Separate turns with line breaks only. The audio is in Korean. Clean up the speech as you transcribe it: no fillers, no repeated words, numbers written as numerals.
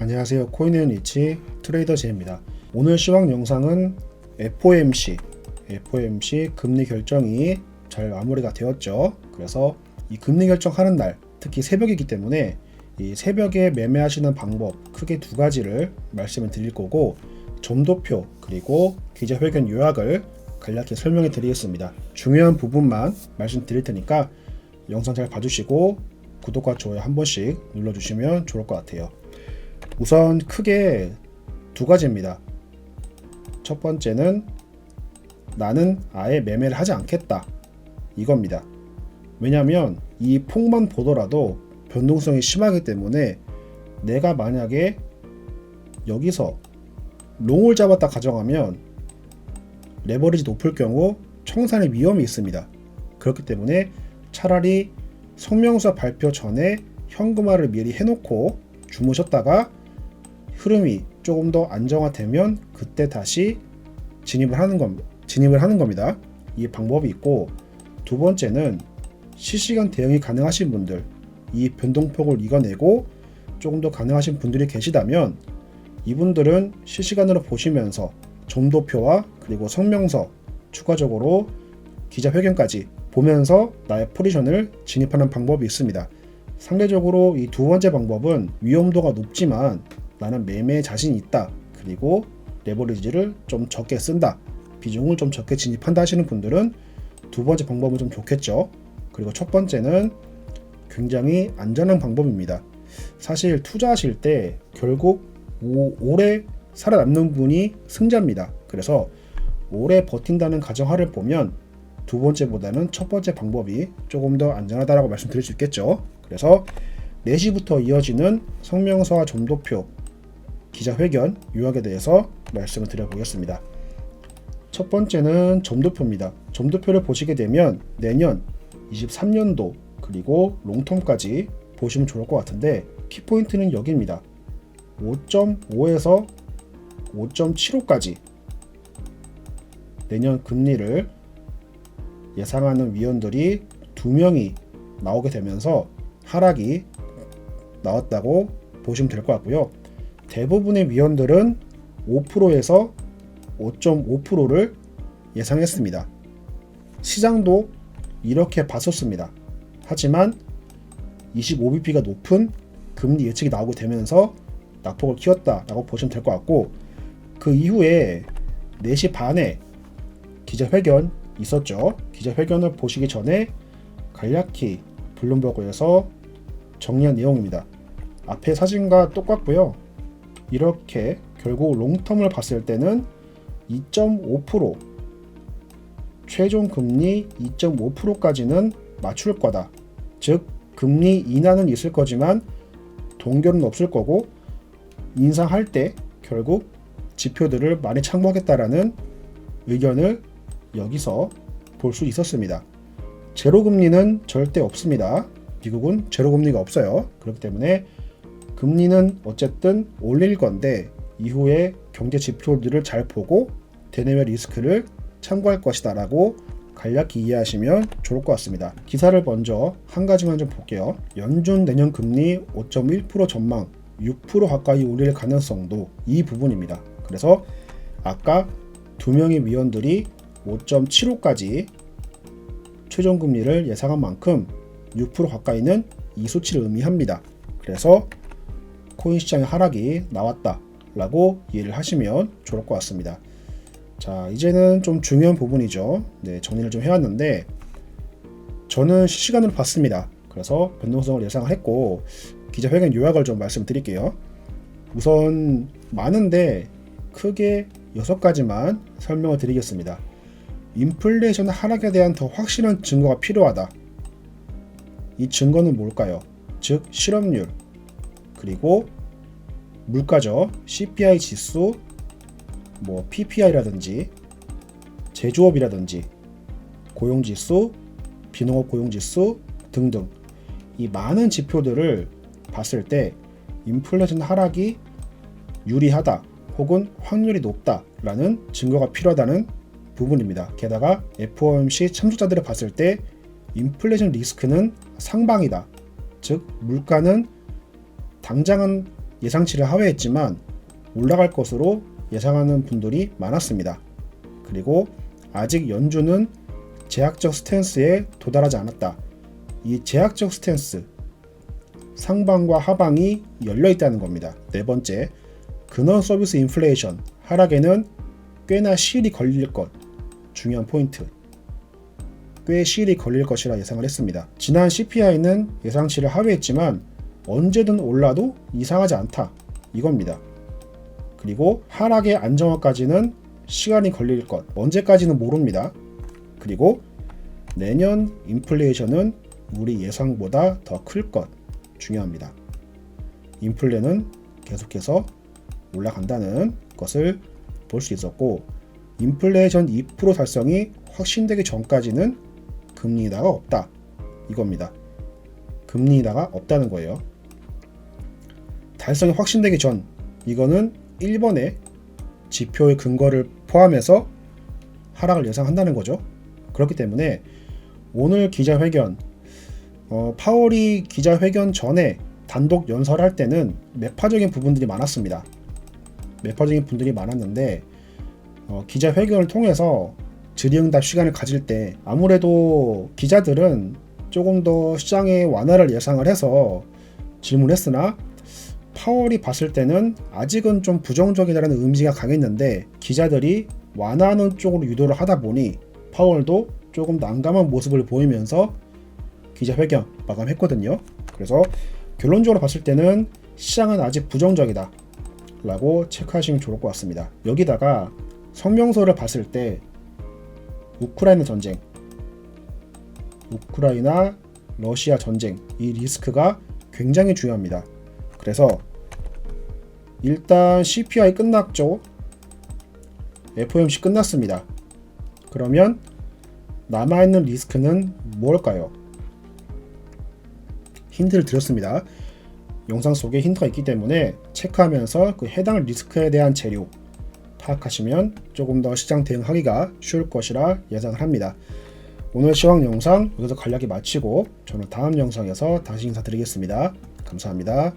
안녕하세요. 코인앤 리치 트레이더 제입니다. 오늘 시황 영상은 FOMC 금리 결정이 잘 마무리가 되었죠. 그래서 이 금리 결정하는 날, 특히 새벽이기 때문에 이 새벽에 매매하시는 방법 크게 두 가지를 말씀을 드릴 거고, 점도표 그리고 기자회견 요약을 간략히 설명해 드리겠습니다. 중요한 부분만 말씀드릴 테니까 영상 잘 봐주시고 구독과 좋아요 한 번씩 눌러주시면 좋을 것 같아요. 우선 크게 두 가지입니다. 첫 번째는 나는 아예 매매를 하지 않겠다, 이겁니다. 왜냐하면 이 폭만 보더라도 변동성이 심하기 때문에 내가 만약에 여기서 롱을 잡았다 가정하면 레버리지 높을 경우 청산의 위험이 있습니다. 그렇기 때문에 차라리 성명서 발표 전에 현금화를 미리 해놓고 주무셨다가 흐름이 조금 더 안정화되면 그때 다시 진입을 하는 겁니다. 이 방법이 있고, 두 번째는 실시간 대응이 가능하신 분들, 이 변동폭을 이겨내고 조금 더 가능하신 분들이 계시다면 이분들은 실시간으로 보시면서 점도표와 그리고 성명서, 추가적으로 기자회견까지 보면서 나의 포지션을 진입하는 방법이 있습니다. 상대적으로 이 두 번째 방법은 위험도가 높지만 나는 매매에 자신이 있다, 그리고 레버리지를 좀 적게 쓴다, 비중을 좀 적게 진입한다 하시는 분들은 두 번째 방법은 좀 좋겠죠. 그리고 첫 번째는 굉장히 안전한 방법입니다. 사실 투자하실 때 결국 오래 살아남는 분이 승자입니다. 그래서 오래 버틴다는 가정하를 보면 두 번째보다는 첫 번째 방법이 조금 더 안전하다고 말씀드릴 수 있겠죠. 그래서 4시부터 이어지는 성명서와 점도표, 기자회견 요약에 대해서 말씀을 드려보겠습니다. 첫 번째는 점도표입니다. 점도표를 보시게 되면 내년 23년도 그리고 롱텀까지 보시면 좋을 것 같은데, 키포인트는 여기입니다. 5.5에서 5.75까지 내년 금리를 예상하는 위원들이 2명이 나오게 되면서 하락이 나왔다고 보시면 될 것 같고요. 대부분의 위원들은 5%에서 5.5%를 예상했습니다. 시장도 이렇게 봤었습니다. 하지만 25bp가 높은 금리 예측이 나오게 되면서 낙폭을 키웠다라고 보시면 될 것 같고, 그 이후에 4시 반에 기자회견 있었죠. 기자회견을 보시기 전에 간략히 블룸버그에서 정리한 내용입니다. 앞에 사진과 똑같고요. 이렇게 결국 롱텀을 봤을 때는 2.5%, 최종 금리 2.5%까지는 맞출 거다. 즉 금리 인하는 있을 거지만 동결은 없을 거고, 인상할 때 결국 지표들을 많이 참고하겠다라는 의견을 여기서 볼 수 있었습니다. 제로금리는 절대 없습니다. 미국은 제로금리가 없어요. 그렇기 때문에 금리는 어쨌든 올릴 건데 이후에 경제 지표들을 잘 보고 대내외 리스크를 참고할 것이다 라고 간략히 이해하시면 좋을 것 같습니다. 기사를 먼저 한 가지만 좀 볼게요. 연준 내년 금리 5.1% 전망 6% 가까이 올릴 가능성도, 이 부분입니다. 그래서 아까 2명의 위원들이 5.75까지 최종 금리를 예상한 만큼 6% 가까이는 이 수치를 의미합니다. 그래서 코인 시장의 하락이 나왔다 라고 이해를 하시면 좋을 것 같습니다. 자, 이제는 좀 중요한 부분이죠. 네, 정리를 좀 해왔는데, 저는 실시간으로 봤습니다. 그래서 변동성을 예상을 했고, 기자회견 요약을 좀 말씀드릴게요. 우선 많은데 크게 6가지만 설명을 드리겠습니다. 인플레이션 하락에 대한 더 확실한 증거가 필요하다. 이 증거는 뭘까요? 즉 실업률, 그리고 물가죠. CPI 지수, PPI라든지 제조업이라든지 고용지수, 비농업 고용지수 등등, 이 많은 지표들을 봤을 때 인플레이션 하락이 유리하다 혹은 확률이 높다라는 증거가 필요하다는 부분입니다. 게다가 FOMC 참석자들을 봤을 때 인플레이션 리스크는 상방이다. 즉 물가는 당장은 예상치를 하회했지만 올라갈 것으로 예상하는 분들이 많았습니다. 그리고 아직 연준은 제약적 스탠스에 도달하지 않았다. 이 제약적 스탠스, 상방과 하방이 열려 있다는 겁니다. 네 번째, 근원 서비스 인플레이션 하락에는 꽤나 시일이 걸릴 것. 중요한 포인트. 꽤 시일이 걸릴 것이라 예상을 했습니다. 지난 CPI는 예상치를 하회했지만 언제든 올라도 이상하지 않다. 이겁니다. 그리고 하락의 안정화까지는 시간이 걸릴 것. 언제까지는 모릅니다. 그리고 내년 인플레이션은 우리 예상보다 더 클 것. 중요합니다. 인플레는 계속해서 올라간다는 것을 볼 수 있었고, 인플레이션 2% 달성이 확신되기 전까지는 금리 인하가 없다. 이겁니다. 금리 인하가 없다는 거예요. 달성이 확신되기 전, 이거는 1번의 지표의 근거를 포함해서 하락을 예상한다는 거죠. 그렇기 때문에 오늘 기자회견, 파월이 기자회견 전에 단독 연설할 때는 매파적인 부분들이 많았습니다. 매파적인 분들이 많았는데 기자회견을 통해서 질의응답 시간을 가질 때 아무래도 기자들은 조금 더 시장의 완화를 예상을 해서 질문했으나 파월이 봤을 때는 아직은 좀 부정적이라는 의미가 강했는데 기자들이 완화하는 쪽으로 유도를 하다 보니 파월도 조금 난감한 모습을 보이면서 기자회견 마감했거든요. 그래서 결론적으로 봤을 때는 시장은 아직 부정적이다 라고 체크하시면 좋을 것 같습니다. 여기다가 성명서를 봤을 때 우크라이나 전쟁, 우크라이나 러시아 전쟁, 이 리스크가 굉장히 중요합니다. 그래서 일단 CPI 끝났죠. FOMC 끝났습니다. 그러면 남아있는 리스크는 뭘까요? 힌트를 드렸습니다. 영상 속에 힌트가 있기 때문에 체크하면서 그 해당 리스크에 대한 재료 파악하시면 조금 더 시장 대응하기가 쉬울 것이라 예상을 합니다. 오늘 시황 영상 여기서 간략히 마치고 저는 다음 영상에서 다시 인사드리겠습니다. 감사합니다.